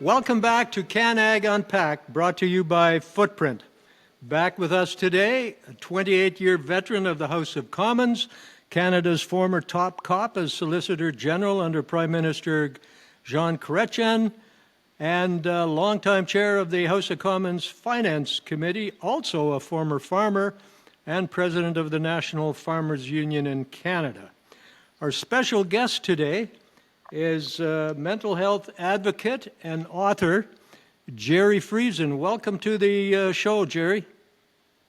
Welcome back to Ag Unpacked, brought to you by Footprint. Back with us today, a 28-year veteran of the House of Commons, Canada's former top cop as Solicitor General under Prime Minister Jean Chrétien, and longtime chair of the House of Commons Finance Committee, also a former farmer and president of the National Farmers Union in Canada. Our special guest today is mental health advocate and author Gerry Friesen. Welcome to the show, Gerry.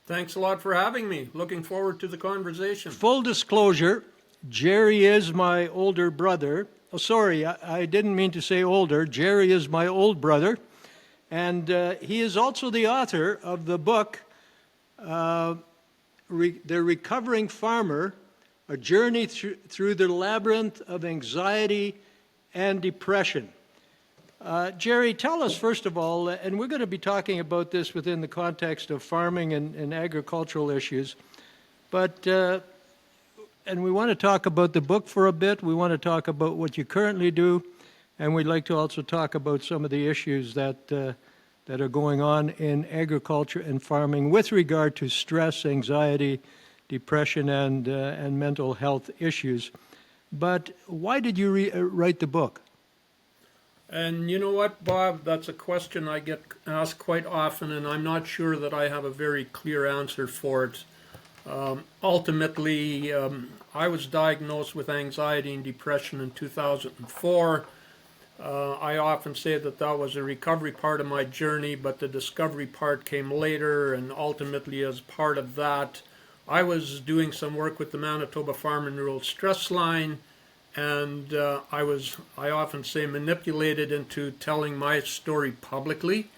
Thanks a lot for having me. Looking forward to the conversation. Full disclosure, Gerry is my older brother. Oh, sorry, I didn't mean to say older. Gerry is my old brother, and he is also the author of the book, The Recovering Farmer, A Journey Through the Labyrinth of Anxiety and Depression. Gerry, tell us first of all, and we're going to be talking about this within the context of farming and agricultural issues, but and we want to talk about the book for a bit. We want to talk about what you currently do, and we'd like to also talk about some of the issues that are going on in agriculture and farming with regard to stress, anxiety, depression, and mental health issues. But why did you write the book? And you know what, Bob? That's a question I get asked quite often, and I'm not sure that I have a very clear answer for it. Ultimately, I was diagnosed with anxiety and depression in 2004. I often say that was a recovery part of my journey, but the discovery part came later, and ultimately as part of that, I was doing some work with the Manitoba Farm and Rural Stress Line, and I often say manipulated into telling my story publicly.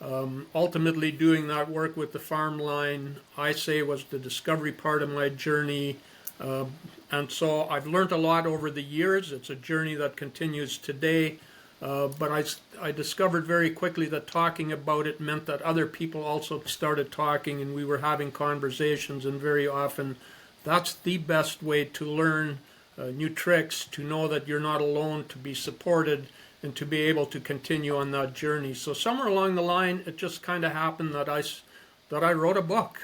Ultimately doing that work with the farm line, I say, was the discovery part of my journey. And so I've learned a lot over the years. It's a journey that continues today. But I discovered very quickly that talking about it meant that other people also started talking, and we were having conversations, and very often that's the best way to learn new tricks, to know that you're not alone, to be supported, and to be able to continue on that journey. So somewhere along the line, it just kind of happened that I wrote a book,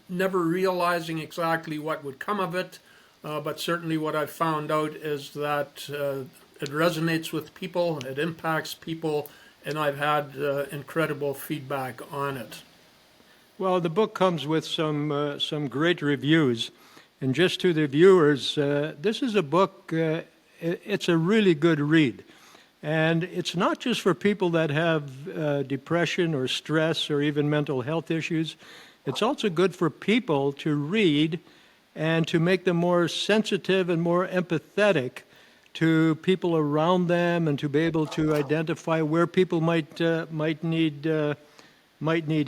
never realizing exactly what would come of it, but certainly what I've found out is that it resonates with people, it impacts people, and I've had incredible feedback on it. Well, the book comes with some great reviews. And just to the viewers, this is a book, it's a really good read. And it's not just for people that have depression or stress or even mental health issues. It's also good for people to read and to make them more sensitive and more empathetic to people around them, and to be able to identify where people might need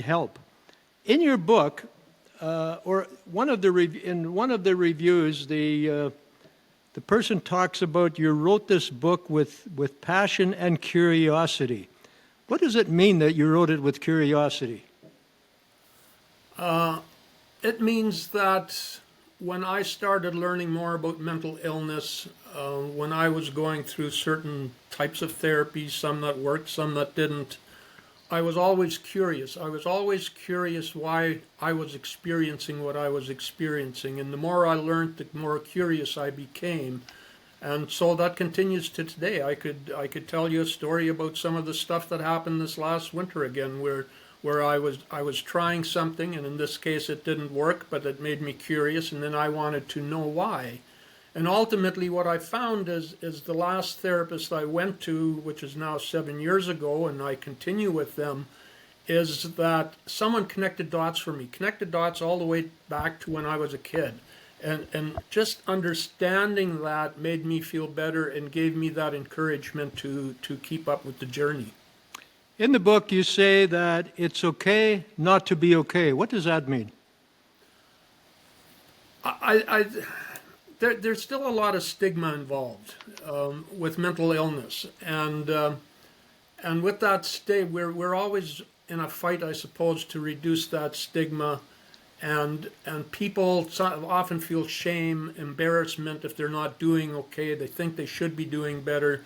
help. In your book, or in one of the reviews, the person talks about you wrote this book with passion and curiosity. What does it mean that you wrote it with curiosity? It means that when I started learning more about mental illness, when I was going through certain types of therapies, some that worked, some that didn't, I was always curious. I was always curious why I was experiencing what I was experiencing. And the more I learned, the more curious I became. And so that continues to today. I could tell you a story about some of the stuff that happened this last winter again, where I was trying something, and in this case it didn't work, but it made me curious, and then I wanted to know why. And ultimately what I found is the last therapist I went to, which is now 7 years ago, and I continue with them, is that someone connected dots for me, connected dots all the way back to when I was a kid. And just understanding that made me feel better and gave me that encouragement to keep up with the journey. In the book, you say that it's okay not to be okay. What does that mean? There's still a lot of stigma involved with mental illness, and with that we're always in a fight, I suppose, to reduce that stigma, and people often feel shame, embarrassment if they're not doing okay. They think they should be doing better,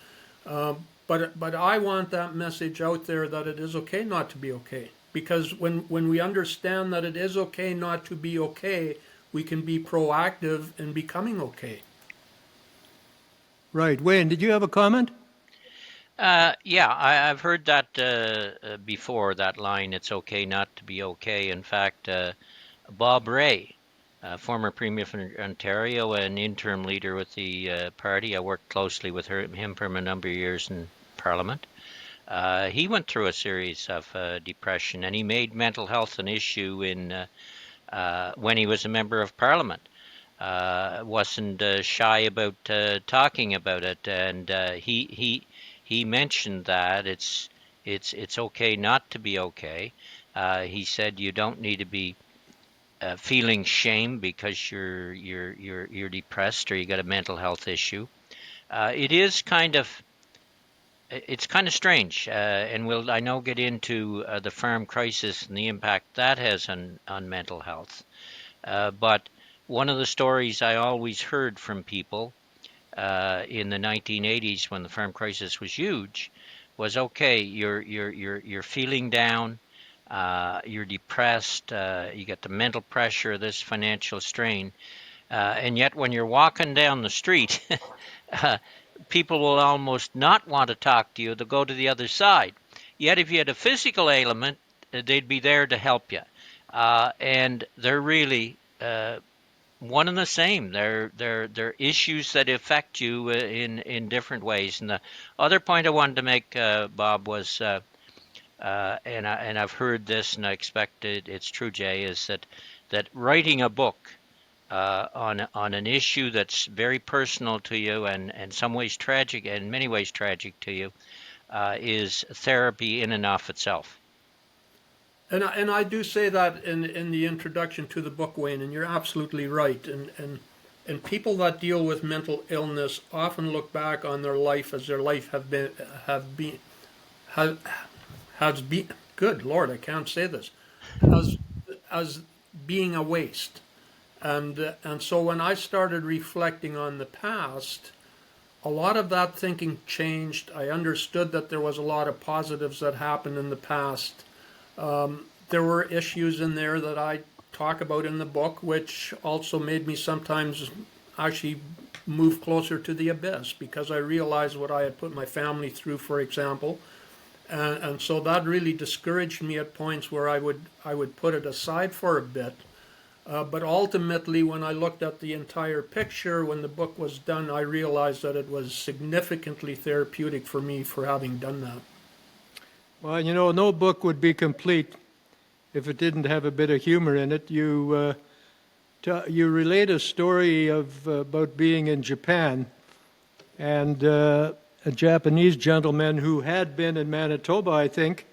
But I want that message out there that it is okay not to be okay. Because when we understand that it is okay not to be okay, we can be proactive in becoming okay. Right. Wayne, did you have a comment? Yeah, I've heard that before, that line, it's okay not to be okay. In fact, Bob Rae, former Premier from Ontario, an interim leader with the party, I worked closely with him for a number of years in Parliament. He went through a series of depression, and he made mental health an issue when he was a member of Parliament. Wasn't shy about talking about it, and he mentioned that it's okay not to be okay. He said you don't need to be feeling shame because you're depressed or you got a mental health issue. It is kind of it's kind of strange, and we'll I know get into the farm crisis and the impact that has on mental health. But one of the stories I always heard from people in the 1980s when the farm crisis was huge was okay, you're feeling down, you're depressed, you get the mental pressure, this financial strain, and yet when you're walking down the street, uh, people will almost not want to talk to you. They'll go to the other side. Yet if you had a physical ailment, they'd be there to help you. And they're really one and the same. They're issues that affect you in different ways. And the other point I wanted to make, Bob, was and I've heard this and I expect it's true, Jay, is that writing a book on an issue that's very personal to you and in some ways tragic, in many ways tragic to you, is therapy in and of itself. And I do say that in the introduction to the book, Wayne, and you're absolutely right. And people that deal with mental illness often look back on their life as their life has been. Good Lord, I can't say this. As as being a waste. And so when I started reflecting on the past, a lot of that thinking changed. I understood that there was a lot of positives that happened in the past. There were issues in there that I talk about in the book, which also made me sometimes actually move closer to the abyss because I realized what I had put my family through, for example. And so that really discouraged me at points where I would put it aside for a bit. But ultimately, when I looked at the entire picture, when the book was done, I realized that it was significantly therapeutic for me for having done that. Well, you know, no book would be complete if it didn't have a bit of humor in it. You relate a story of about being in Japan and a Japanese gentleman who had been in Manitoba, I think,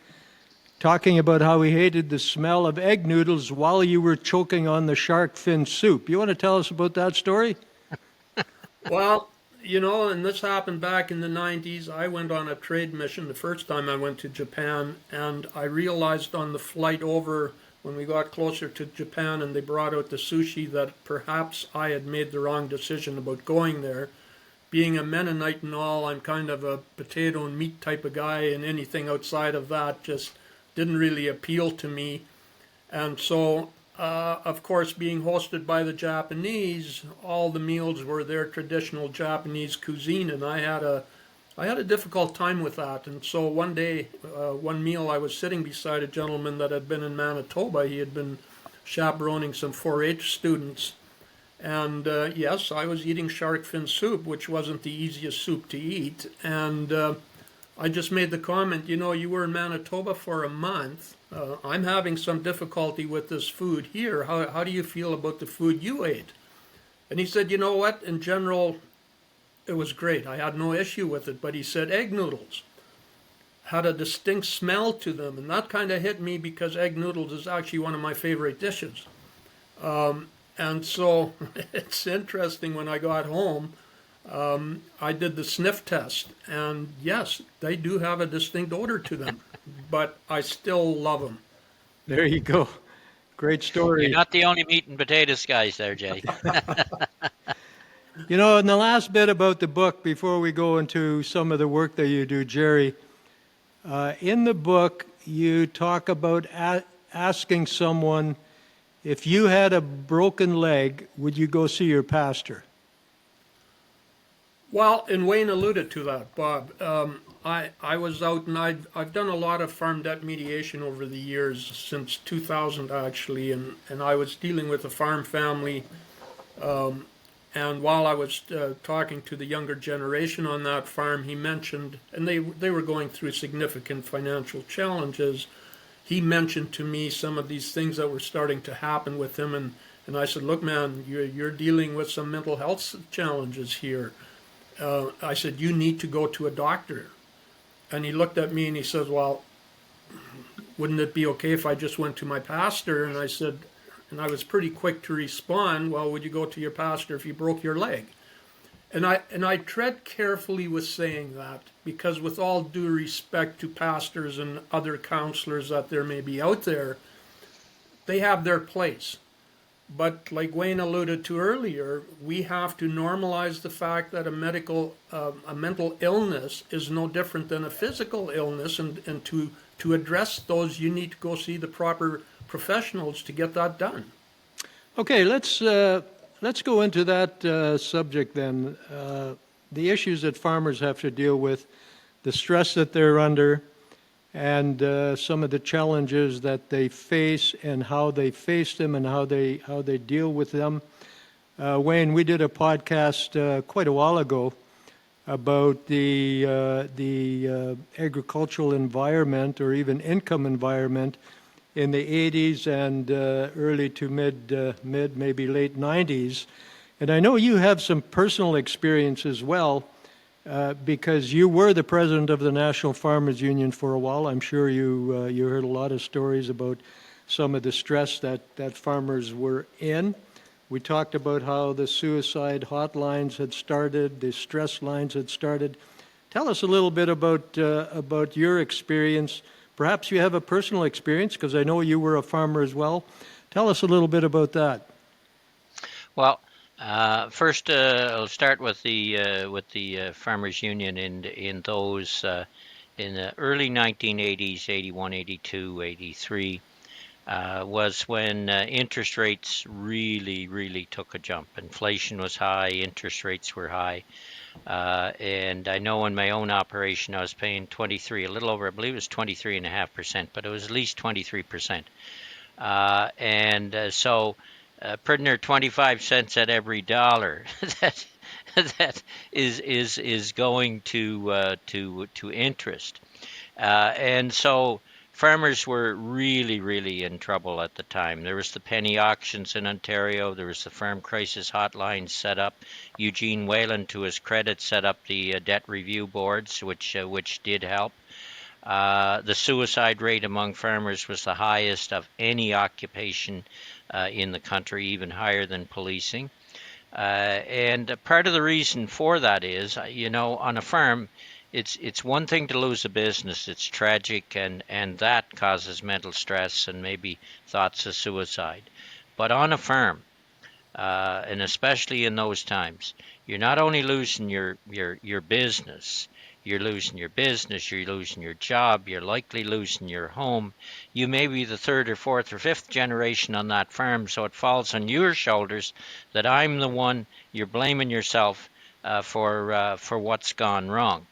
talking about how he hated the smell of egg noodles while you were choking on the shark fin soup. You want to tell us about that story? Well, and this happened back in the 90s. I went on a trade mission the first time I went to Japan, and I realized on the flight over, when we got closer to Japan and they brought out the sushi, that perhaps I had made the wrong decision about going there. Being a Mennonite and all, I'm kind of a potato and meat type of guy, and anything outside of that just didn't really appeal to me. And so, of course, being hosted by the Japanese, all the meals were their traditional Japanese cuisine, and I had a difficult time with that. And so one day, one meal, I was sitting beside a gentleman that had been in Manitoba. He had been chaperoning some 4-H students. And yes, I was eating shark fin soup, which wasn't the easiest soup to eat. And I just made the comment, you were in Manitoba for a month. I'm having some difficulty with this food here. How do you feel about the food you ate? And he said, you know what? In general, it was great. I had no issue with it. But he said egg noodles had a distinct smell to them. And that kind of hit me because egg noodles is actually one of my favorite dishes. And so it's interesting when I got home, I did the sniff test, and yes, they do have a distinct odor to them, but I still love them. There you go. Great You're story. not the only meat and potatoes guys there, Jay. You know, in the last bit about the book, before we go into some of the work that you do, Gerry, in the book, you talk about asking someone, if you had a broken leg, would you go see your pastor? Well, and Wayne alluded to that, Bob. I was out and I've done a lot of farm debt mediation over the years, since 2000 actually, and I was dealing with a farm family. And while I was talking to the younger generation on that farm, he mentioned, and they were going through significant financial challenges. He mentioned to me some of these things that were starting to happen with him, and I said, "Look, man, you're dealing with some mental health challenges here." I said, "You need to go to a doctor." And he looked at me and he said, "Well, wouldn't it be okay if I just went to my pastor?" And I said, and I was pretty quick to respond, "Well, would you go to your pastor if you broke your leg?" And I tread carefully with saying that, because with all due respect to pastors and other counselors that there may be out there, they have their place. But like Wayne alluded to earlier, we have to normalize the fact that a mental illness is no different than a physical illness, and to address those, you need to go see the proper professionals to get that done. Okay, let's go into that subject then. The issues that farmers have to deal with, the stress that they're under, and some of the challenges that they face and how they face them and how they deal with them. Wayne, we did a podcast quite a while ago about the agricultural environment, or even income environment, in the 80s and early to mid, maybe late 90s. And I know you have some personal experience as well, because you were the president of the National Farmers Union for a while. I'm sure you heard a lot of stories about some of the stress that farmers were in. We talked about how the suicide hotlines had started, the stress lines had started. Tell us a little bit about your experience. Perhaps you have a personal experience, because I know you were a farmer as well. Tell us a little bit about that. Well, first, I'll start with the Farmers Union in those in the early 1980s, 81, 82, 83, was when interest rates really took a jump. Inflation was high, interest rates were high, and I know in my own operation I was paying 23, a little over, I believe it was 23.5%, but it was at least 23%, so. Putting her 25 cents at every dollar that is going to interest, and so farmers were really in trouble at the time. There was the penny auctions in Ontario. There was the farm crisis hotline set up. Eugene Whalen, to his credit, set up the debt review boards, which did help. The suicide rate among farmers was the highest of any occupation in the country, even higher than policing. And part of the reason for that is, on a farm, it's one thing to lose a business. It's tragic, and that causes mental stress and maybe thoughts of suicide. But on a farm, and especially in those times, you're not only losing your business, you're losing your job, you're likely losing your home. You may be the third or fourth or fifth generation on that farm, so it falls on your shoulders that I'm the one. You're blaming yourself for what's gone wrong.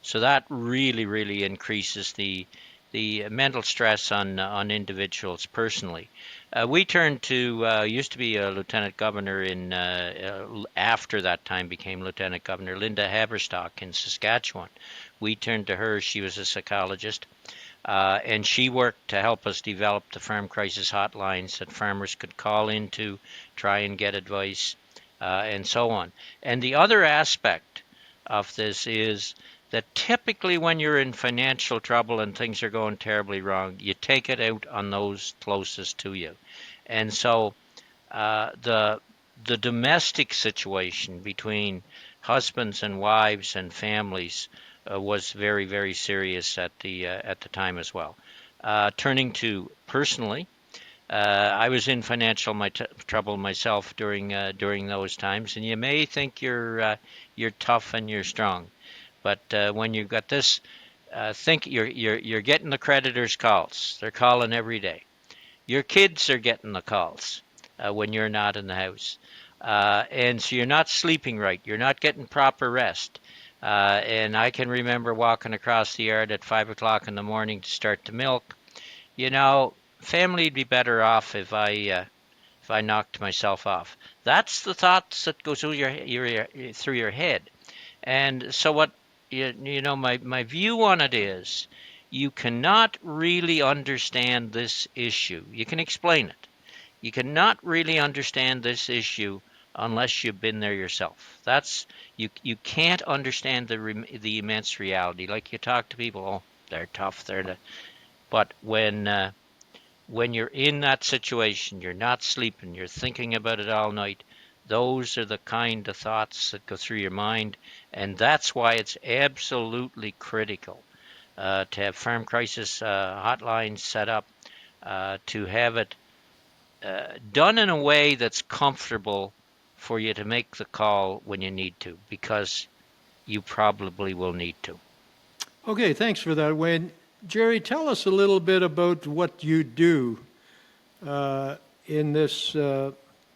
So that really increases the mental stress on individuals personally. We turned to used to be a lieutenant governor after that time became lieutenant governor, Linda Haberstock in Saskatchewan. We turned to her. She was a psychologist, and she worked to help us develop the farm crisis hotlines that farmers could call into, try and get advice, and so on. And the other aspect of this is that typically when you're in financial trouble and things are going terribly wrong, you take it out on those closest to you. And so the domestic situation between husbands and wives and families was very serious at the time as well. Turning to personally, I was in financial trouble myself during those times, and you may think you're tough and you're strong, but when you've got this, think you're getting the creditors' calls. They're calling every day. Your kids are getting the calls when you're not in the house, and so you're not sleeping right. You're not getting proper rest. And I can remember walking across the yard at 5 o'clock in the morning to start to milk. You know, family'd be better off if I knocked myself off. That's the thoughts that go through through your head. And so what my view on it is, you cannot really understand this issue. You can explain it. You cannot really understand this issue unless you've been there yourself. That's you can't understand the immense reality. Like you talk to people, oh, they're tough, but when you're in that situation, you're not sleeping, you're thinking about it all night. Those are the kind of thoughts that go through your mind, and that's why it's absolutely critical to have farm crisis hotlines set up, to have it done in a way that's comfortable for you to make the call when you need to, because you probably will need to. Okay, thanks for that, Wayne. Gerry, tell us a little bit about what you do in this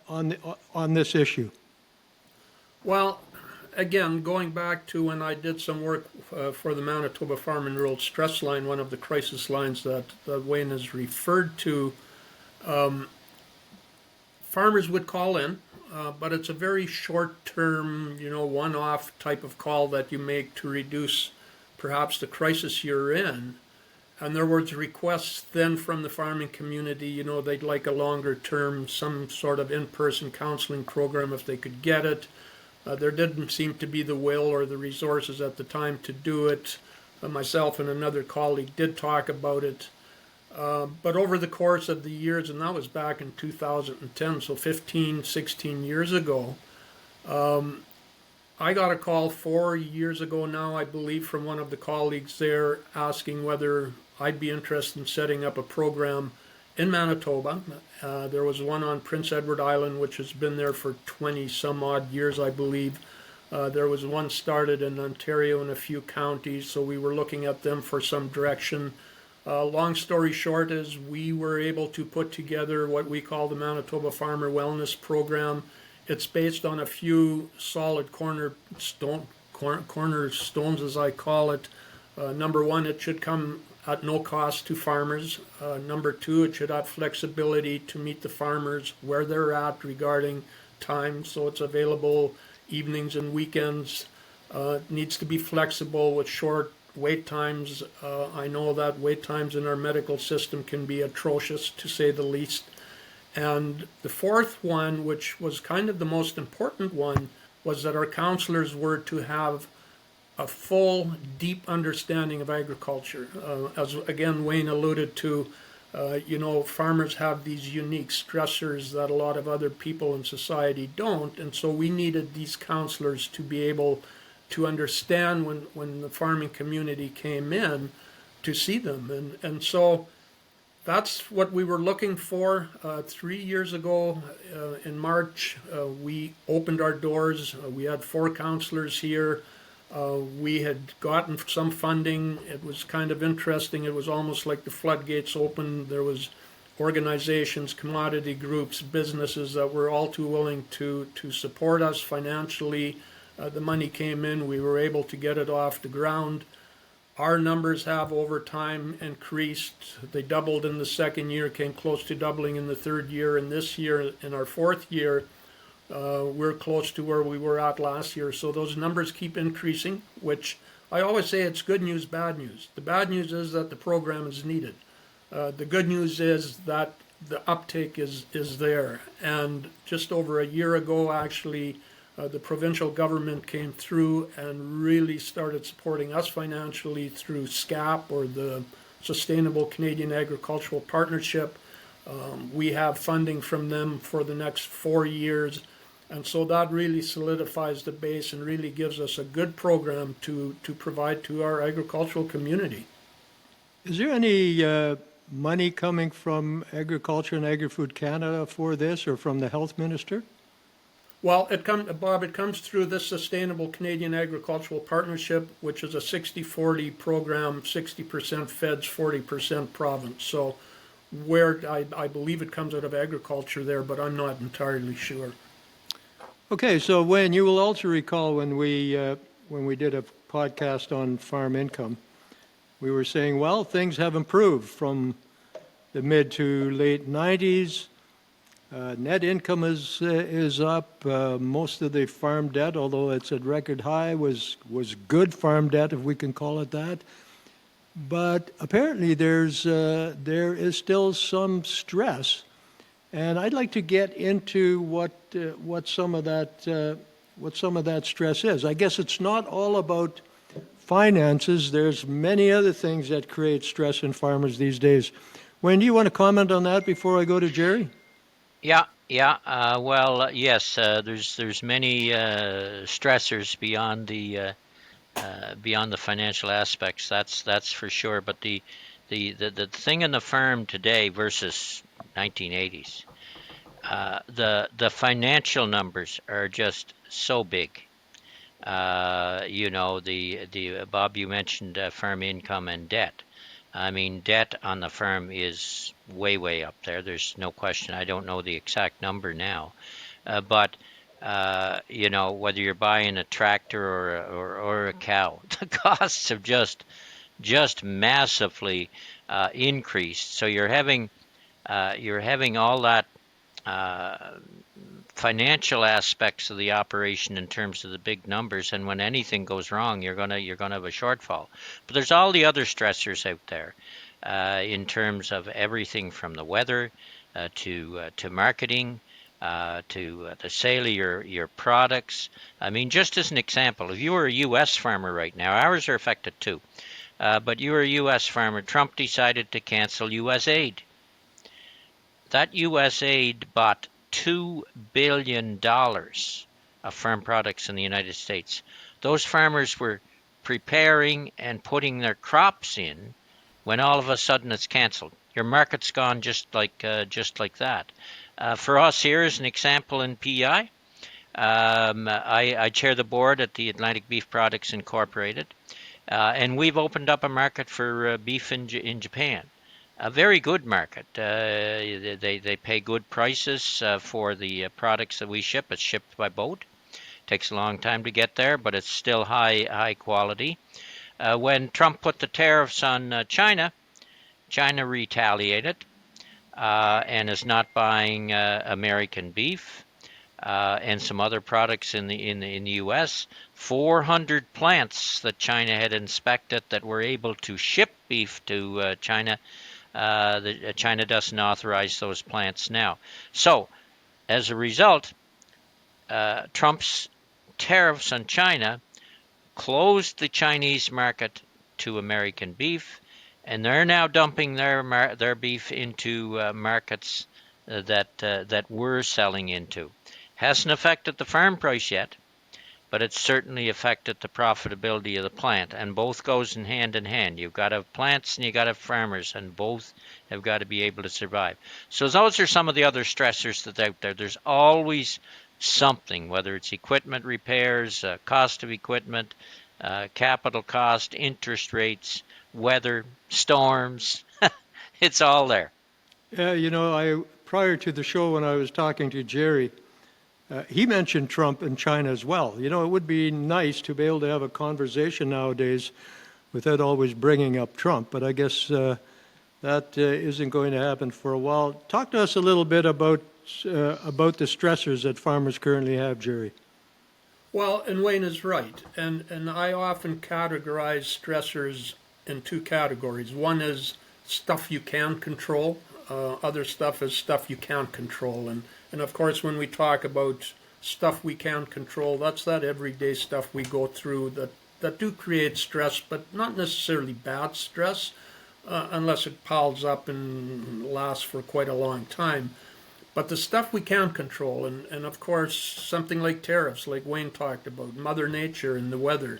on this issue. Well, again, going back to when I did some work for the Manitoba Farm and Rural Stress Line, one of the crisis lines that Wayne has referred to, farmers would call in, but it's a very short-term, one-off type of call that you make to reduce perhaps the crisis you're in. And there was requests then from the farming community, they'd like a longer term, some sort of in-person counseling program if they could get it. There didn't seem to be the will or the resources at the time to do it. Myself and another colleague did talk about it. But over the course of the years, and that was back in 2010, so 15, 16 years ago, I got a call 4 years ago now, I believe, from one of the colleagues there asking whether I'd be interested in setting up a program in Manitoba. There was one on Prince Edward Island, which has been there for 20 some odd years, I believe. There was one started in Ontario in a few counties, so we were looking at them for some direction. Long story short is we were able to put together what we call the Manitoba Farmer Wellness Program. It's based on a few solid cornerstones, as I call it. Number one, it should come at no cost to farmers. Number two, it should have flexibility to meet the farmers where they're at regarding time, so it's available evenings and weekends. It needs to be flexible with short wait times. I know that wait times in our medical system can be atrocious, to say the least. And the fourth one, which was kind of the most important one, was that our counselors were to have a full, deep understanding of agriculture. As again Wayne alluded to, farmers have these unique stressors that a lot of other people in society don't, and so we needed these counselors to be able to understand when the farming community came in, to see them. And so that's what we were looking for. 3 years ago in March, we opened our doors. We had 4 counselors here. We had gotten some funding. It was kind of interesting. It was almost like the floodgates opened. There was organizations, commodity groups, businesses that were all too willing to support us financially. The money came in. We were able to get it off the ground. Our numbers have over time increased. They doubled in the second year, came close to doubling in the third year, and this year, in our fourth year, we're close to where we were at last year. So those numbers keep increasing, which I always say it's good news, bad news. The bad news is that the program is needed. The good news is that the uptake is there. And just over a year ago, actually, the provincial government came through and really started supporting us financially through SCAP, or the Sustainable Canadian Agricultural Partnership. We have funding from them for the next 4 years. And so that really solidifies the base and really gives us a good program to provide to our agricultural community. Is there any money coming from Agriculture and Agri-Food Canada for this, or from the health minister? Well, Bob, it comes through the Sustainable Canadian Agricultural Partnership, which is a 60-40 program, 60% feds, 40% province. So where I believe it comes out of agriculture there, but I'm not entirely sure. Okay, so Wayne, you will also recall when we did a podcast on farm income, we were saying, well, things have improved from the mid to late 90s. Net income is up. Most of the farm debt, although it's at record high, was good farm debt, if we can call it that. But apparently there is still some stress, and I'd like to get into what some of that stress is. I guess it's not all about finances. There's many other things that create stress in farmers these days. Wayne, do you want to comment on that before I go to Gerry? Yeah, yeah. Yes. There's many stressors beyond the financial aspects. That's for sure. But the thing in the farm today versus 1980s, the financial numbers are just so big. The Bob, you mentioned farm income and debt. I mean, debt on the farm is way up there. There's no question. I don't know the exact number now, but whether you're buying a tractor or a cow, the costs have just massively increased. So you're having all that financial aspects of the operation in terms of the big numbers, and when anything goes wrong, you're gonna have a shortfall. But there's all the other stressors out there in terms of everything from the weather to marketing. To the sale of your products. I mean, just as an example, if you were a U.S. farmer right now, ours are affected too, but you were a U.S. farmer, Trump decided to cancel U.S. aid. That U.S. aid bought $2 billion of farm products in the United States. Those farmers were preparing and putting their crops in when all of a sudden it's canceled. Your market's gone just like that. For us here, as an example in PI, I chair the board at the Atlantic Beef Products Incorporated, and we've opened up a market for beef in Japan. A very good market. They pay good prices for the products that we ship. It's shipped by boat. Takes a long time to get there, but it's still high quality. When Trump put the tariffs on China retaliated and is not buying American beef and some other products in the U.S. 400 plants that China had inspected that were able to ship beef to China. China doesn't authorize those plants now. So, as a result, Trump's tariffs on China closed the Chinese market to American beef, and they're now dumping their beef into markets that we're selling into. Hasn't affected the farm price yet, but it's certainly affected the profitability of the plant, and both goes in hand. You've got to have plants and you've got to have farmers, and both have got to be able to survive. So those are some of the other stressors that's out there. There's always something, whether it's equipment repairs, cost of equipment, capital cost, interest rates, weather, storms. It's all there. Yeah, prior to the show when I was talking to Gerry, he mentioned Trump and China as well. It would be nice to be able to have a conversation nowadays without always bringing up Trump, but I guess that isn't going to happen for a while. Talk to us a little bit about the stressors that farmers currently have, Gerry. Well, and Wayne is right, and I often categorize stressors in two categories. One is stuff you can control. Other stuff is stuff you can't control. And of course, when we talk about stuff we can't control, that's that everyday stuff we go through that do create stress, but not necessarily bad stress, unless it piles up and lasts for quite a long time. But the stuff we can't control, and of course, something like tariffs, like Wayne talked about, Mother Nature and the weather,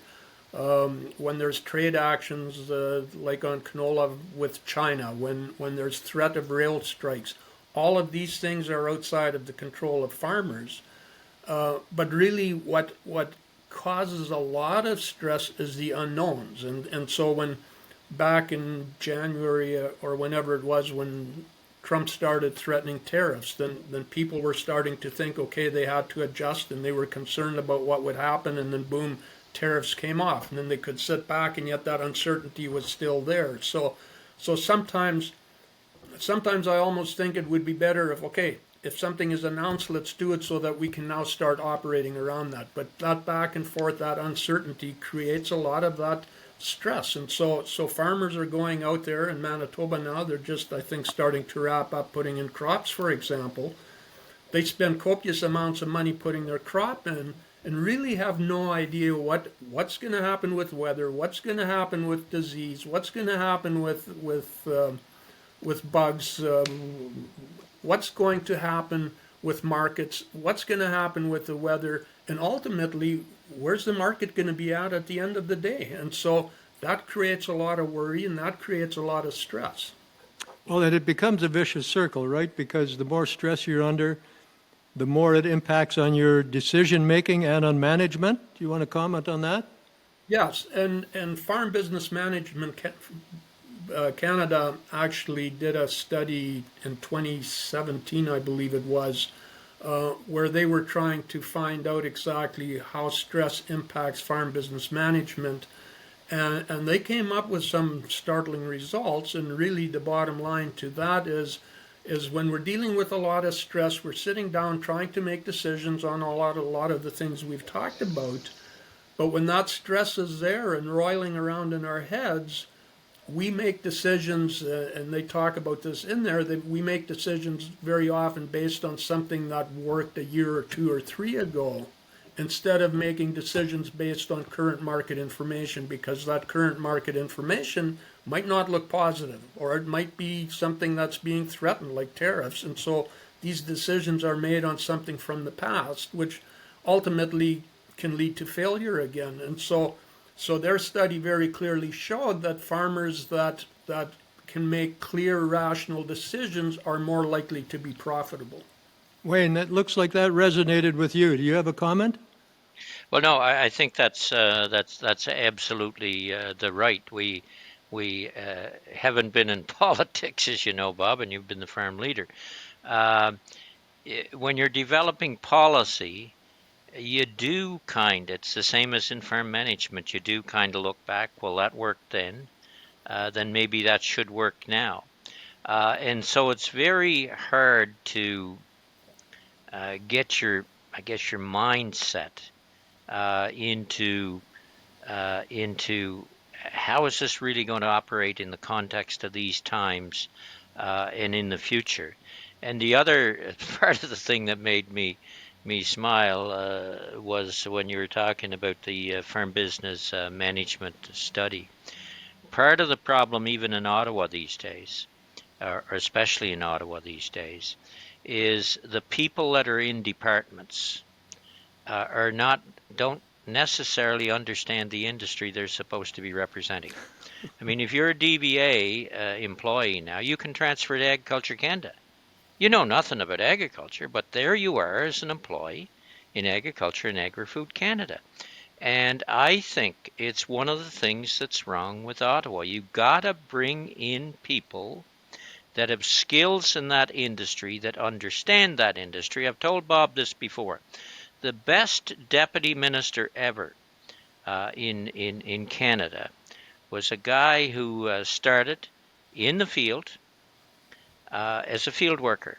when there's trade actions like on canola with China, when there's threat of rail strikes. All of these things are outside of the control of farmers. But really, what causes a lot of stress is the unknowns. And so when back in January or whenever it was when Trump started threatening tariffs, then people were starting to think, okay, they had to adjust, and they were concerned about what would happen, and then boom, tariffs came off, and then they could sit back, and yet that uncertainty was still there. So sometimes I almost think it would be better if, okay, if something is announced, let's do it so that we can now start operating around that. But that back and forth, that uncertainty creates a lot of that stress. And so farmers are going out there in Manitoba now, they're just, I think, starting to wrap up putting in crops, for example. They spend copious amounts of money putting their crop in and really have no idea what's going to happen with weather, what's going to happen with disease, what's going to happen with bugs, what's going to happen with markets, what's going to happen with the weather, and ultimately, where's the market going to be at the end of the day? And so that creates a lot of worry, and that creates a lot of stress. Well, and it becomes a vicious circle, right? Because the more stress you're under, the more it impacts on your decision making and on management. Do you want to comment on that? Yes, and Farm Business Management Canada actually did a study in 2017, I believe it was, where they were trying to find out exactly how stress impacts farm business management. And they came up with some startling results. And really, the bottom line to that is when we're dealing with a lot of stress, we're sitting down trying to make decisions on a lot of the things we've talked about. But when that stress is there and roiling around in our heads, we make decisions, and they talk about this in there, that we make decisions very often based on something that worked a year or 2 or 3 ago, instead of making decisions based on current market information, because that current market information might not look positive, or it might be something that's being threatened, like tariffs. And so these decisions are made on something from the past, which ultimately can lead to failure again. And so their study very clearly showed that farmers that can make clear, rational decisions are more likely to be profitable. Wayne, that looks like that resonated with you. Do you have a comment? Well, no, I think that's absolutely the right. We haven't been in politics, as you know, Bob, and you've been the farm leader. Uh, when you're developing policy, you do it's the same as in farm management. You do kind of look back, well, that worked then maybe that should work now. And so it's very hard to get your mindset into how is this really going to operate in the context of these times and in the future. And the other part of the thing that made me smile was when you were talking about the farm business management study. Part of the problem, even in Ottawa these days, or especially in Ottawa these days, is the people that are in departments don't necessarily understand the industry they're supposed to be representing. I mean, if you're a DVA employee now, you can transfer to Agriculture Canada. You know nothing about agriculture, but there you are as an employee in Agriculture and Agri-Food Canada. And I think it's one of the things that's wrong with Ottawa. You've got to bring in people that have skills in that industry, that understand that industry. I've told Bob this before. The best deputy minister ever in Canada was a guy who started in the field as a field worker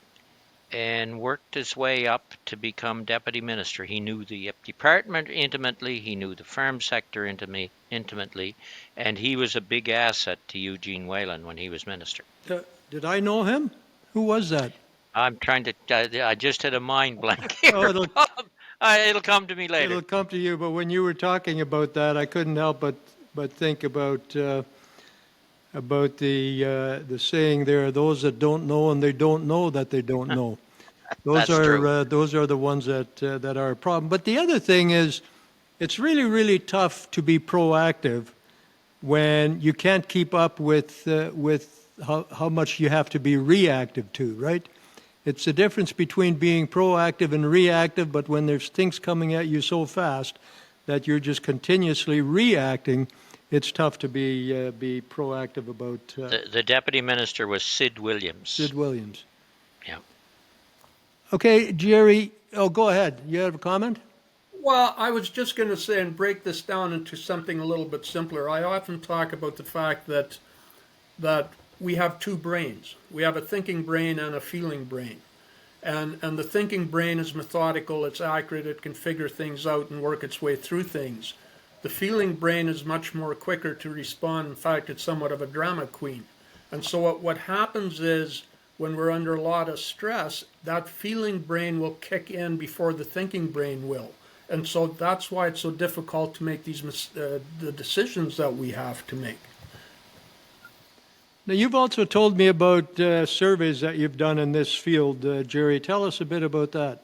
and worked his way up to become deputy minister. He knew the department intimately, he knew the farm sector intimately, and he was a big asset to Eugene Whalen when he was minister. Did I know him? Who was that? I'm trying to, I just had a mind blank here. Oh, It'll come to me later. it'll come to you. But when you were talking about that, I couldn't help but think about the saying there: those that don't know and they don't know that they don't know. Those That's true. those are the ones that are a problem. But the other thing is it's really, really tough to be proactive when you can't keep up with how much you have to be reactive to, right? It's the difference between being proactive and reactive, but when there's things coming at you so fast that you're just continuously reacting, it's tough to be proactive about. The deputy minister was Sid Williams. Sid Williams. Yeah. Okay, Gerry. Oh, go ahead. You have a comment? Well, I was just going to say and break this down into something a little bit simpler. I often talk about the fact that we have two brains. We have a thinking brain and a feeling brain. And the thinking brain is methodical, it's accurate, it can figure things out and work its way through things. The feeling brain is much more quicker to respond. In fact, it's somewhat of a drama queen. And so what happens is when we're under a lot of stress, that feeling brain will kick in before the thinking brain will. And so that's why it's so difficult to make the decisions that we have to make. Now, you've also told me about surveys that you've done in this field, Gerry. Tell us a bit about that.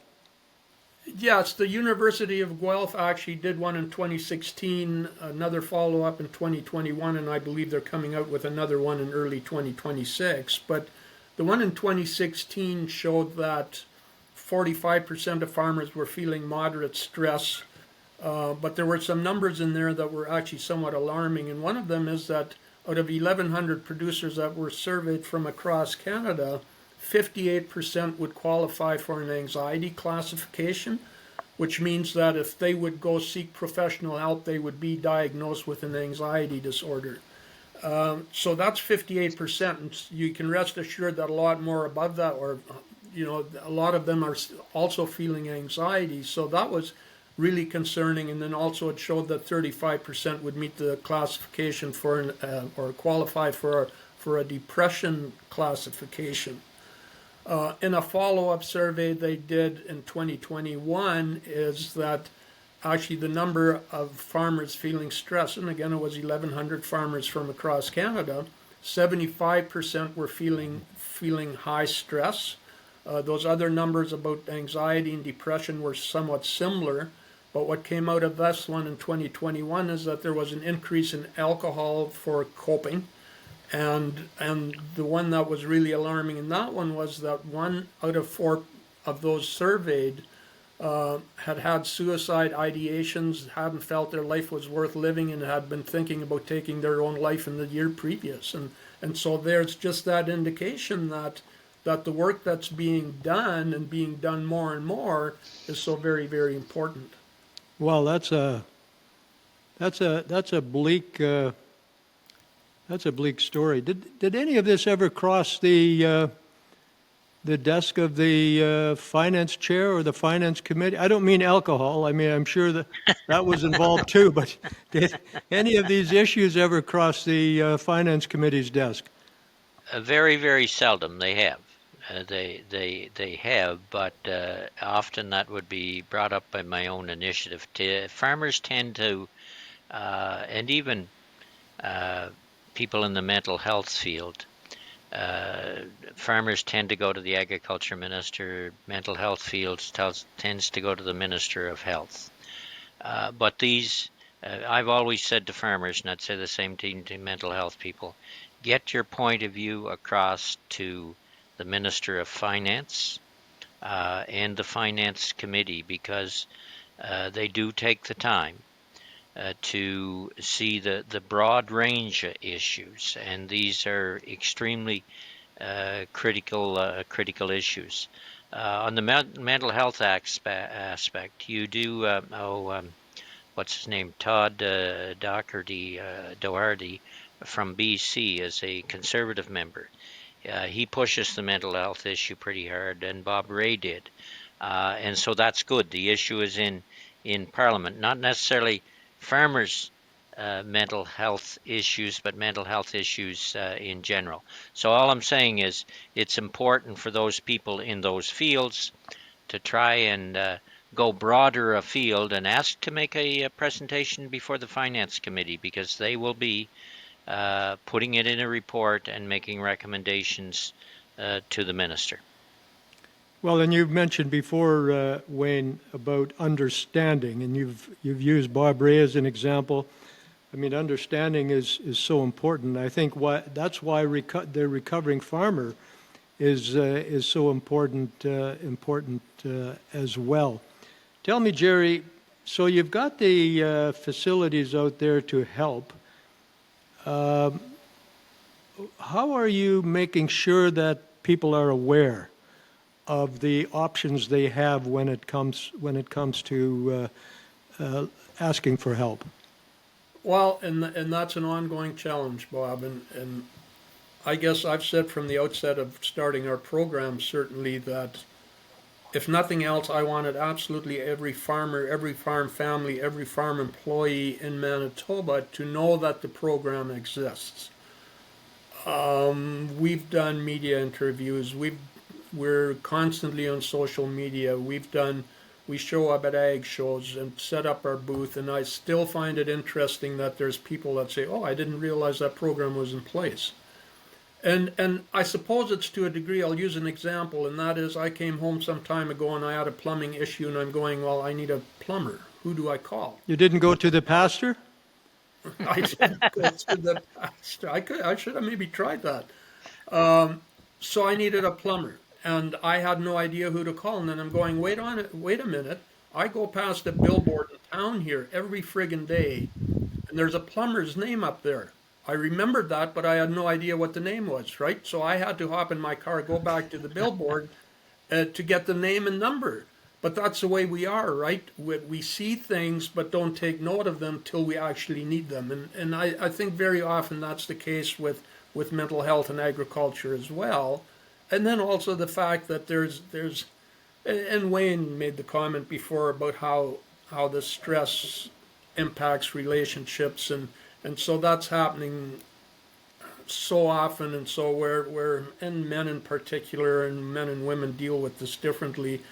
Yes, the University of Guelph actually did one in 2016, another follow-up in 2021, and I believe they're coming out with another one in early 2026. But the one in 2016 showed that 45% of farmers were feeling moderate stress, but there were some numbers in there that were actually somewhat alarming, and one of them is that out of 1,100 producers that were surveyed from across Canada, 58% would qualify for an anxiety classification, which means that if they would go seek professional help, they would be diagnosed with an anxiety disorder. So that's 58%, and you can rest assured that a lot more above that, or a lot of them are also feeling anxiety. So that was really concerning, and then also it showed that 35% would meet the classification for or qualify for a depression classification. In a follow-up survey they did in 2021 is that actually the number of farmers feeling stress, and again it was 1,100 farmers from across Canada, 75% were feeling high stress. Those other numbers about anxiety and depression were somewhat similar. But what came out of this one in 2021 is that there was an increase in alcohol for coping. And the one that was really alarming in that one was that 1 out of 4 of those surveyed had suicide ideations, hadn't felt their life was worth living, and had been thinking about taking their own life in the year previous. And so there's just that indication that the work that's being done and being done more and more is so very, very important. Well, that's a bleak story. Did any of this ever cross the desk of the finance chair or the finance committee? I don't mean alcohol. I mean, I'm sure that was involved too. But did any of these issues ever cross the finance committee's desk? Very, very seldom they have. They have, but often that would be brought up by my own initiative. Farmers tend to, and even people in the mental health field, farmers tend to go to the agriculture minister. Mental health fields tends to go to the minister of health. But these, I've always said to farmers, and I'd say the same thing to mental health people, get your point of view across to the Minister of Finance and the Finance Committee, because they do take the time to see the broad range of issues, and these are extremely critical issues. On the mental health aspect, you do, what's his name, Todd Doherty from BC is a Conservative member. He pushes the mental health issue pretty hard, and Bob Rae did. And so that's good. The issue is in Parliament, not necessarily farmers' mental health issues, but mental health issues in general. So all I'm saying is it's important for those people in those fields to try and go broader afield and ask to make a presentation before the Finance Committee, because they will be putting it in a report and making recommendations to the minister. Well, and you've mentioned before, Wayne, about understanding, and you've used Bob Ray as an example. I mean, understanding is so important. I think that's why the recovering farmer is so important as well. Tell me, Gerry. So you've got the facilities out there to help. How are you making sure that people are aware of the options they have when it comes to asking for help? Well, and that's an ongoing challenge, Bob. And I guess I've said from the outset of starting our program, certainly, that if nothing else, I wanted absolutely every farmer, every farm family, every farm employee in Manitoba to know that the program exists. We've done media interviews. We're constantly on social media. We show up at ag shows and set up our booth, and I still find it interesting that there's people that say, "Oh, I didn't realize that program was in place." And I suppose it's to a degree. I'll use an example, and that is I came home some time ago and I had a plumbing issue, and I'm going, "Well, I need a plumber. Who do I call?" You didn't go to the pastor? I didn't go to the pastor. I should have maybe tried that. So I needed a plumber, and I had no idea who to call. And then I'm going, wait a minute. I go past a billboard in town here every friggin' day, and there's a plumber's name up there. I remembered that, but I had no idea what the name was, right? So I had to hop in my car, go back to the billboard to get the name and number. But that's the way we are, right? We see things but don't take note of them till we actually need them. And I think very often that's the case with mental health and agriculture as well. And then also the fact that there's and Wayne made the comment before about how the stress impacts relationships, and so that's happening so often. And so where and men in particular, and men and women deal with this differently,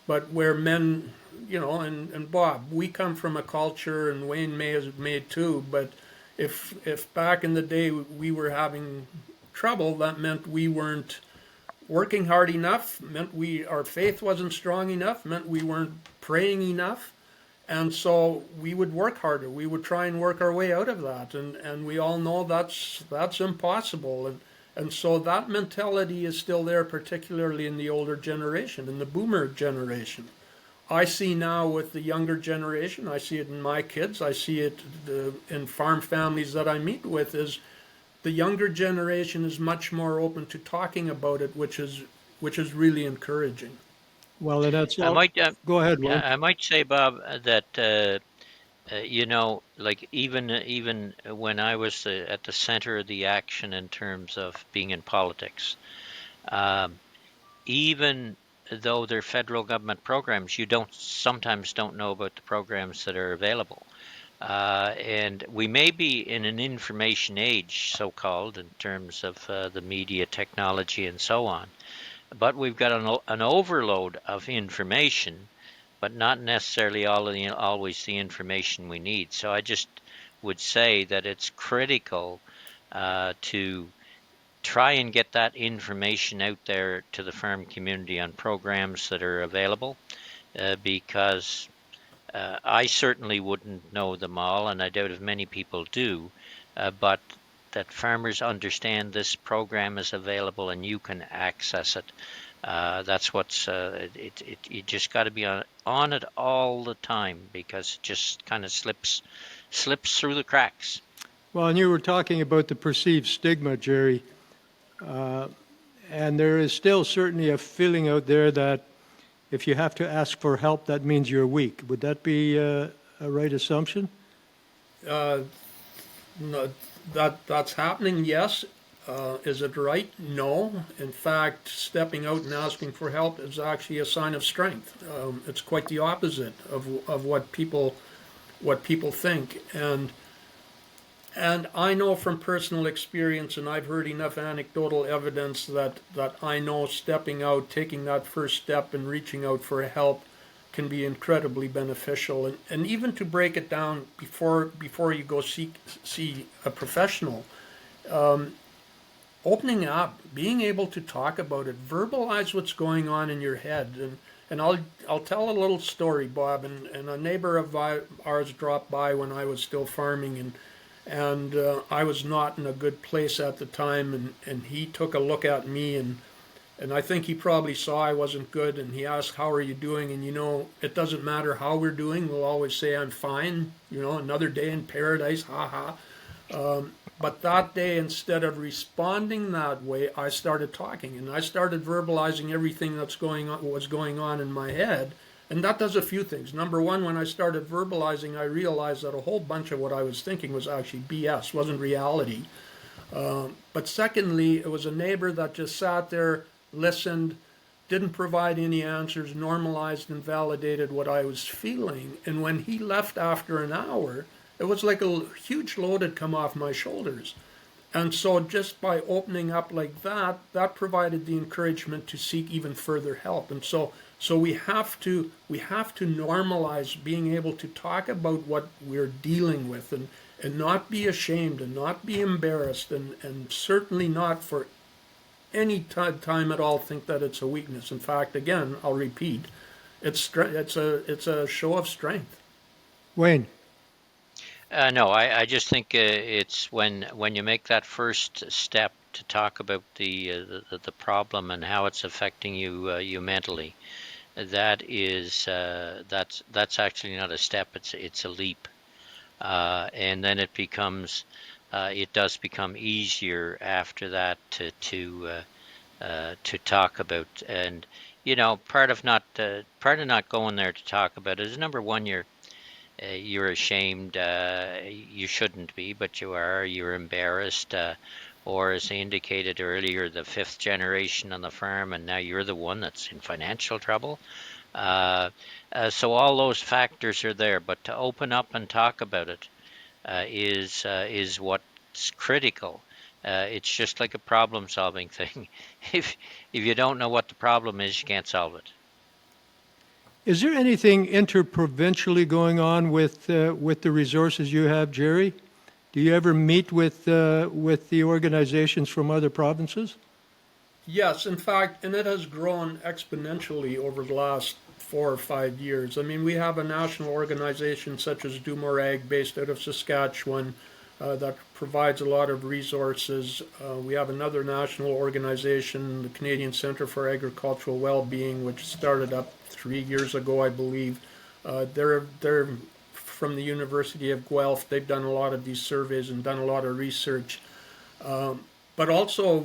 but where men, and Bob, we come from a culture, and Wayne may have made too, but if back in the day we were having trouble, that meant we weren't working hard enough, meant our faith wasn't strong enough, meant we weren't praying enough. And so we would work harder. We would try and work our way out of that. And we all know that's impossible. And so that mentality is still there, particularly in the older generation, in the boomer generation. I see now with the younger generation, I see it in my kids, I see it in farm families that I meet with, is the younger generation is much more open to talking about it, which is really encouraging. Well, and that's I all. might, Go ahead, Wayne. I might say, Bob, that like even when I was at the center of the action in terms of being in politics, um, even though they're federal government programs, you sometimes don't know about the programs that are available. And we may be in an information age, so-called, in terms of the media technology and so on, but we've got an overload of information, but not necessarily always the information we need. So I just would say that it's critical to try and get that information out there to the farm community on programs that are available, because I certainly wouldn't know them all, and I doubt if many people do, but that farmers understand this program is available and you can access it. That's what's you just got to be on it all the time, because it just kind of slips through the cracks. Well, and you were talking about the perceived stigma, Gerry, and there is still certainly a feeling out there that if you have to ask for help, that means you're weak. Would that be a right assumption? Uh, no, that's happening, yes. Is it right? No. In fact, stepping out and asking for help is actually a sign of strength. It's quite the opposite of what people think. And I know from personal experience, and I've heard enough anecdotal evidence that I know stepping out, taking that first step and reaching out for help can be incredibly beneficial. And even to break it down before you go see a professional, opening up, being able to talk about it, verbalize what's going on in your head. And I'll tell a little story, Bob. And a neighbor of ours dropped by when I was still farming, and I was not in a good place at the time. And he took a look at me, and I think he probably saw I wasn't good, and he asked, "How are you doing?" And it doesn't matter how we're doing. We'll always say, "I'm fine." Another day in paradise, ha ha. But that day, instead of responding that way, I started talking, and I started verbalizing everything was going on in my head. And that does a few things. Number one, when I started verbalizing, I realized that a whole bunch of what I was thinking was actually BS, wasn't reality. But secondly, it was a neighbor that just sat there, listened, didn't provide any answers, normalized and validated what I was feeling. And when he left after an hour, it was like a huge load had come off my shoulders. And so just by opening up like that, that provided the encouragement to seek even further help. And so we have to normalize being able to talk about what we're dealing with, and not be ashamed and not be embarrassed, and certainly not for any time at all think that it's a weakness. In fact, again, I'll repeat, it's a show of strength. Wayne. No, I just think it's when you make that first step to talk about the problem and how it's affecting you mentally. That's actually not a step. It's a leap, and then it does become easier after that to talk about. And part of not going there to talk about it is, number one, you're ashamed. You shouldn't be, but you are. You're embarrassed. Or, as I indicated earlier, the fifth generation on the farm, and now you're the one that's in financial trouble. So all those factors are there, but to open up and talk about it is what's critical. It's just like a problem-solving thing. If you don't know what the problem is, you can't solve it. Is there anything interprovincially going on with the resources you have, Gerry? Do you ever meet with the organizations from other provinces? Yes, in fact, and it has grown exponentially over the last 4 or 5 years. I mean, we have a national organization such as Do More Ag, based out of Saskatchewan, that provides a lot of resources. We have another national organization, the Canadian Centre for Agricultural Wellbeing, which started up 3 years ago, I believe. They're from the University of Guelph. They've done a lot of these surveys and done a lot of research. But also,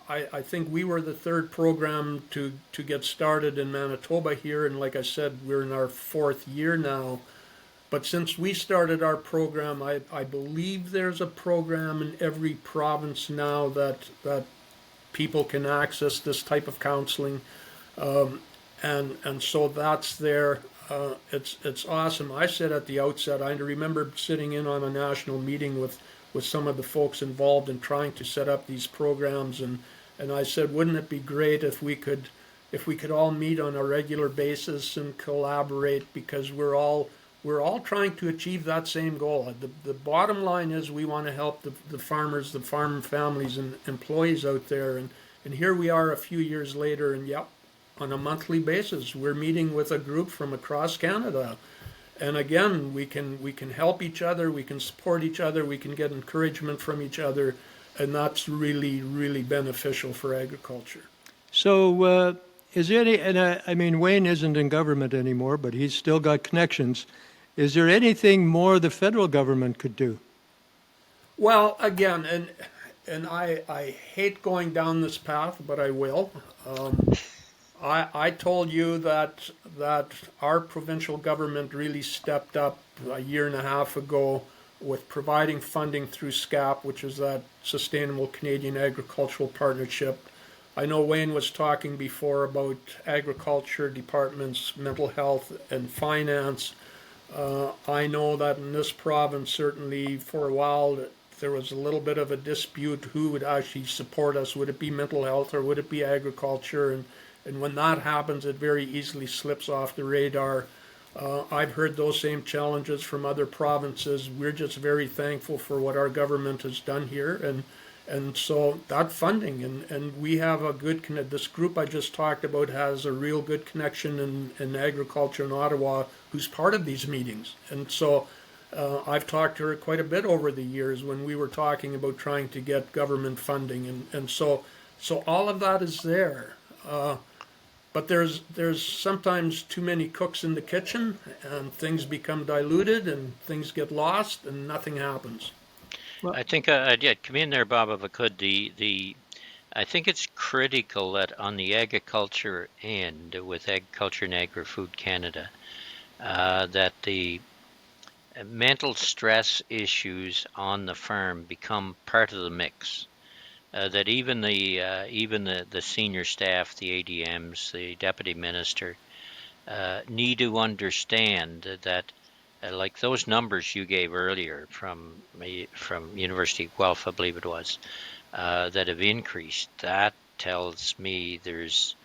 I think we were the third program to get started in Manitoba here, and like I said, we're in our 4th year now. But since we started our program, I believe there's a program in every province now that people can access this type of counseling, and so that's there. It's awesome. I said at the outset, I remember sitting in on a national meeting with some of the folks involved in trying to set up these programs, and I said, wouldn't it be great if we could all meet on a regular basis and collaborate, because we're all trying to achieve that same goal. The bottom line is we want to help the farmers, the farm families and employees out there, and here we are a few years later, and yep, on a monthly basis we're meeting with a group from across Canada. And again, we can help each other, we can support each other, we can get encouragement from each other, and that's really, really beneficial for agriculture. So, is there any, and I mean, Wayne isn't in government anymore, but he's still got connections. Is there anything more the federal government could do? Well, again, and I hate going down this path, but I will. I told you that our provincial government really stepped up a year and a half ago with providing funding through SCAP, which is that Sustainable Canadian Agricultural Partnership. I know Wayne was talking before about agriculture departments, mental health, and finance. I know that in this province, certainly for a while, there was a little bit of a dispute who would actually support us. Would it be mental health or would it be agriculture? And when that happens, it very easily slips off the radar. I've heard those same challenges from other provinces. We're just very thankful for what our government has done here, And so that funding, and we have a good this group I just talked about has a real good connection in agriculture in Ottawa who's part of these meetings. And so I've talked to her quite a bit over the years when we were talking about trying to get government funding. And so all of that is there. But there's sometimes too many cooks in the kitchen, and things become diluted, and things get lost, and nothing happens. I think I'd come in there, Bob, if I could. I think it's critical that on the agriculture end, with Agriculture and Agri-Food Canada, that the mental stress issues on the farm become part of the mix. That even the senior staff, the ADMs, the deputy minister, need to understand that, like those numbers you gave earlier from University of Guelph, I believe it was, that have increased. That tells me there's,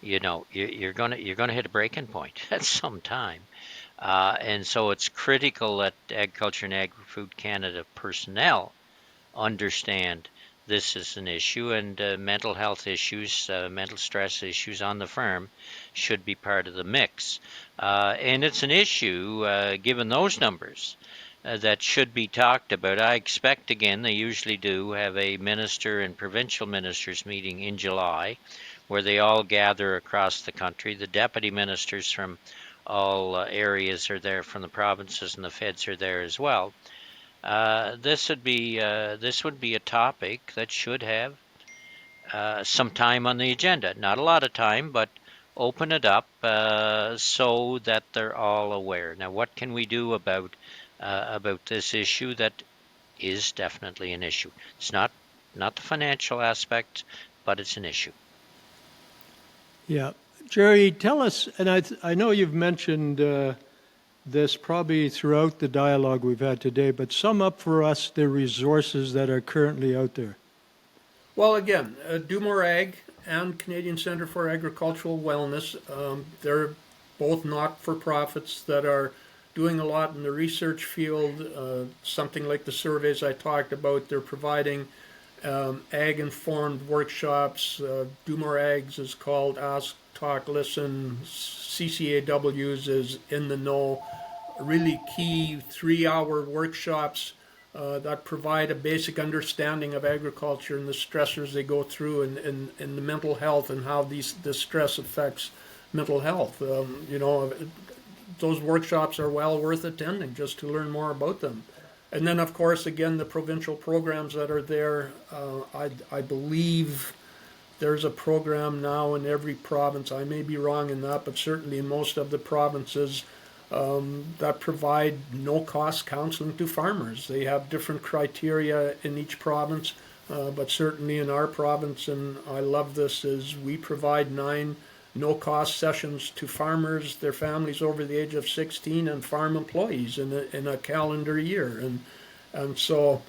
you're gonna hit a breaking point at some time. And so it's critical that Agriculture and Agri-Food Canada personnel understand this is an issue, and mental health issues, mental stress issues on the farm should be part of the mix. And it's an issue, given those numbers, that should be talked about. I expect, again, they usually do have a minister and provincial ministers meeting in July where they all gather across the country. The deputy ministers from all areas are there, from the provinces, and the feds are there as well. This would be a topic that should have some time on the agenda. Not a lot of time, but open it up so that they're all aware. Now, what can we do about this issue that is definitely an issue? It's not the financial aspect, but it's an issue. Yeah. Gerry, tell us, and I know you've mentioned this probably throughout the dialogue we've had today, but sum up for us the resources that are currently out there. Well, again, Do More Ag and Canadian Centre for Agricultural Wellness, they're both not-for-profits that are doing a lot in the research field, something like the surveys I talked about. They're providing ag-informed workshops. Do More Ags is called Ask, Talk, Listen. CCAW's is In the Know. Really key 3-hour workshops that provide a basic understanding of agriculture and the stressors they go through, and the mental health and how this stress affects mental health. Those workshops are well worth attending just to learn more about them. And then, of course, again, the provincial programs that are there. I believe there's a program now in every province. I may be wrong in that, but certainly in most of the provinces that provide no-cost counseling to farmers. They have different criteria in each province, but certainly in our province, and I love this, is we provide 9 no-cost sessions to farmers, their families over the age of 16, and farm employees in a calendar year. And so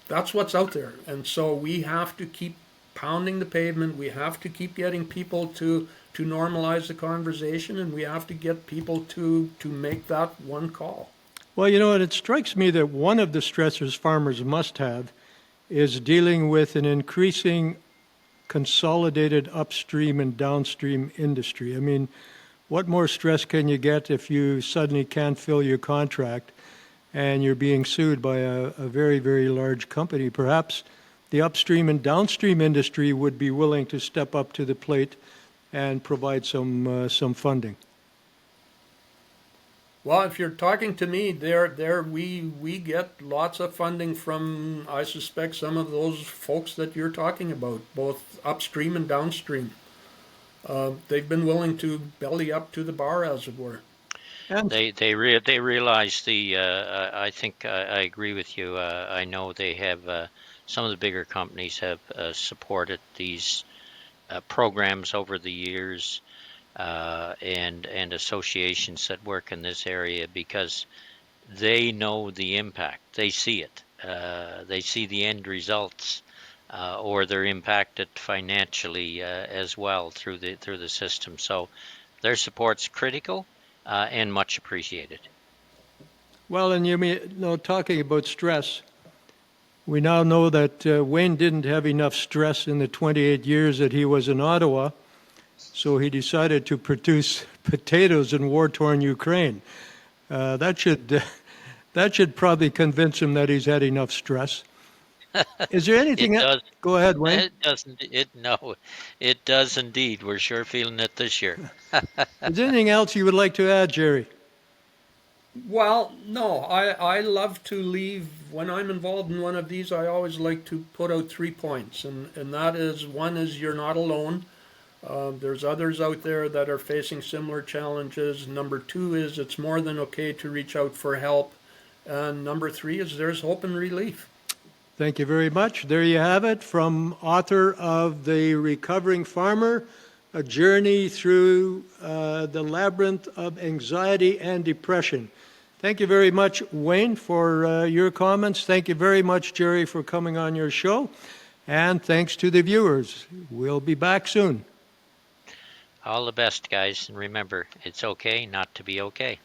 that's what's out there. And so we have to keep pounding the pavement. We have to keep getting people to normalize the conversation, and we have to get people to make that one call. Well, it strikes me that one of the stressors farmers must have is dealing with an increasing consolidated upstream and downstream industry. I mean, what more stress can you get if you suddenly can't fill your contract and you're being sued by a very, very large company? Perhaps the upstream and downstream industry would be willing to step up to the plate and provide some funding. Well, if you're talking to me, we get lots of funding from, I suspect, some of those folks that you're talking about, both upstream and downstream. They've been willing to belly up to the bar, as it were. And They realize I think I agree with you. I know they have some of the bigger companies have supported these programs over the years, and associations that work in this area, because they know the impact. They see it. They see the end results, or they're impacted financially as well through the system. So their support's critical and much appreciated. well, and talking about stress, We now know that Wayne didn't have enough stress in the 28 years that he was in Ottawa, so he decided to produce potatoes in war-torn Ukraine. That should probably convince him that he's had enough stress. Is there anything It else? does. Go ahead, Wayne. It doesn't. It no. It does indeed. We're sure feeling it this year. Is there anything else you would like to add, Gerry? Well, no, I love to leave, when I'm involved in one of these, I always like to put out 3 points. And that is, one is you're not alone. There's others out there that are facing similar challenges. Number two is it's more than okay to reach out for help. And number three is there's hope and relief. Thank you very much. There you have it, from author of The Recovering Farmer, A Journey Through the Labyrinth of Anxiety and Depression. Thank you very much, Wayne, for your comments. Thank you very much, Gerry, for coming on your show. And thanks to the viewers. We'll be back soon. All the best, guys, and remember, it's okay not to be okay.